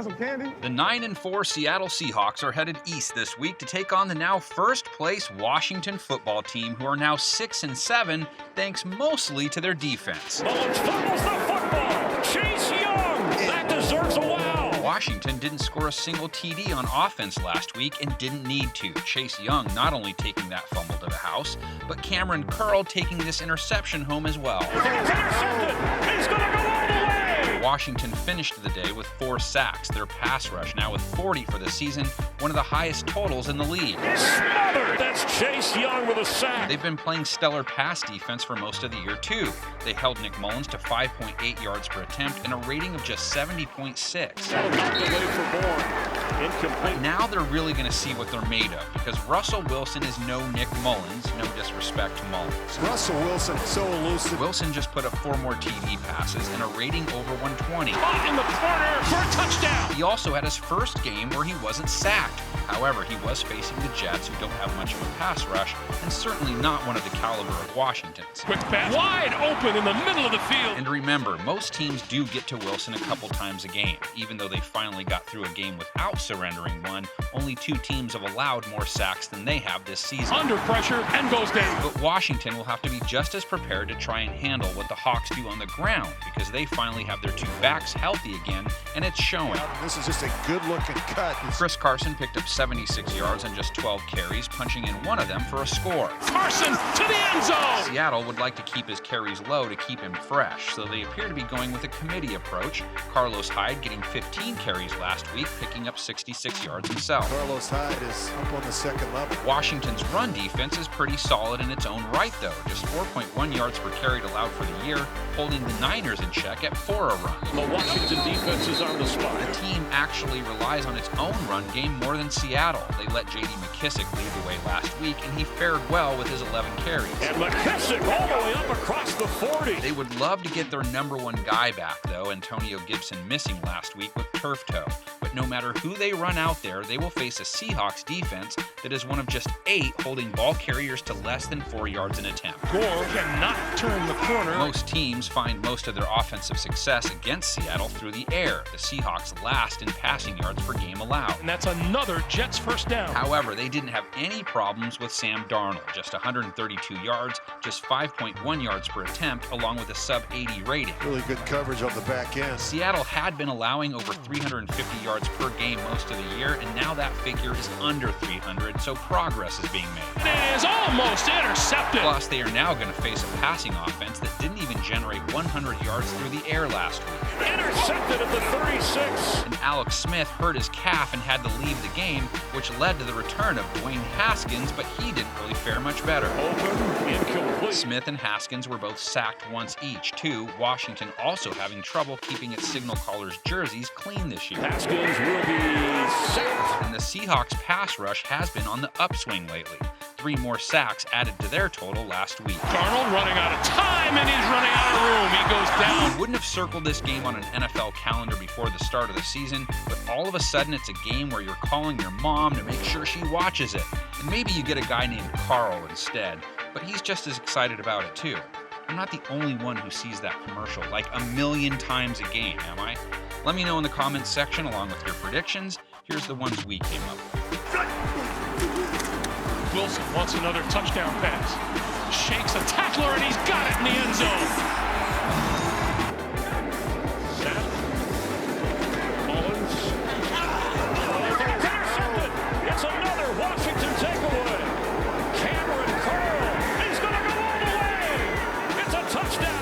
got some candy? The 9-4 Seattle Seahawks are headed east this week to take on the now first-place Washington football team, who are now 6-7, thanks mostly to their defense. Mullins fumbles the football. Chase Young. That deserves a wow. Washington didn't score a single TD on offense last week and didn't need to. Chase Young not only taking that fumble to the house, but Cameron Curl taking this interception home as well. Intercepted. He's going to go all the way. Washington finished the day with 4 sacks. Their pass rush now with 40 for the season, one of the highest totals in the league. Smothered. That's Chase Young with a sack. They've been playing stellar pass defense for most of the year, too. They held Nick Mullins to 5.8 yards per attempt and a rating of just 70.6. Knocked away for Bourne. Incomplete. Now they're really going to see what they're made of, because Russell Wilson is no Nick Mullins, no disrespect to Mullins. Russell Wilson, so elusive. Wilson just put up 4 more TD passes and a rating over 120. Caught in the corner for a touchdown. He also had his first game where he wasn't sacked. However, he was facing the Jets, who don't have much of a pass rush, and certainly not one of the caliber of Washington's. Quick pass, wide open in the middle of the field. And remember, most teams do get to Wilson a couple times a game. Even though they finally got through a game without surrendering one, only 2 teams have allowed more sacks than they have this season. Under pressure and goes down. But Washington will have to be just as prepared to try and handle what the Hawks do on the ground, because they finally have their 2 backs healthy again, and it's showing. This is just a good-looking cut. Chris Carson picked up 76 yards on just 12 carries, punching in one of them for a score. Carson to the end zone. Seattle would like to keep his carries low to keep him fresh, so they appear to be going with a committee approach. Carlos Hyde getting 15 carries last week, picking up 66 yards himself. Carlos Hyde is up on the second level. Washington's run defense is pretty solid in its own right, though. Just 4.1 yards per carry allowed for the year, holding the Niners in check at 4 a run. The Washington defense is on the spot. The team actually relies on its own run game more than Seattle. They let J.D. McKissick lead the way last week, and he fared well with his 11 carries. And McKissick all the way up across the 40. They would love to get their number 1 guy back, though, Antonio Gibson missing last week with turf toe. But no matter who they run out there, they will face a Seahawks defense that is one of just 8 holding ball carriers to less than 4 yards an attempt. Gore cannot turn the corner. Most teams find most of their offensive success against Seattle through the air. The Seahawks last in passing yards per game allowed. And that's another Jets first down. However, they didn't have any problems with Sam Darnold. Just 132 yards, just 5.1 yards per attempt, along with a sub-80 rating. Really good coverage on the back end. Seattle had been allowing over 350 yards per game most of the year, and now that figure is under 300, so progress is being made. It is almost intercepted. Plus, they are now going to face a passing offense that didn't even generate 100 yards through the air last week. Intercepted at the 36. And Alex Smith hurt his calf and had to leave the game, which led to the return of Dwayne Haskins, but he didn't really fare much better. Open, incomplete. Smith and Haskins were both sacked once each, too. Washington also having trouble keeping its signal callers' jerseys clean this year. Haskins will be sacked. And the Seahawks' pass rush has been on the upswing lately. 3 more sacks added to their total last week. Darnold running out of time, and he's running out of room. He goes down. I wouldn't have circled this game on an NFL calendar before the start of the season, but all of a sudden it's a game where you're calling your mom to make sure she watches it. And maybe you get a guy named Carl instead, but he's just as excited about it too. I'm not the only one who sees that commercial like a million times a game, am I? Let me know in the comments section along with your predictions. Here's the ones we came up with. Wilson wants another touchdown pass. Shakes a tackler, and he's got it in the end zone. Snap. Mullins. Intercepted. It's another Washington takeaway. Cameron Curl. He's going to go all the way. It's a touchdown.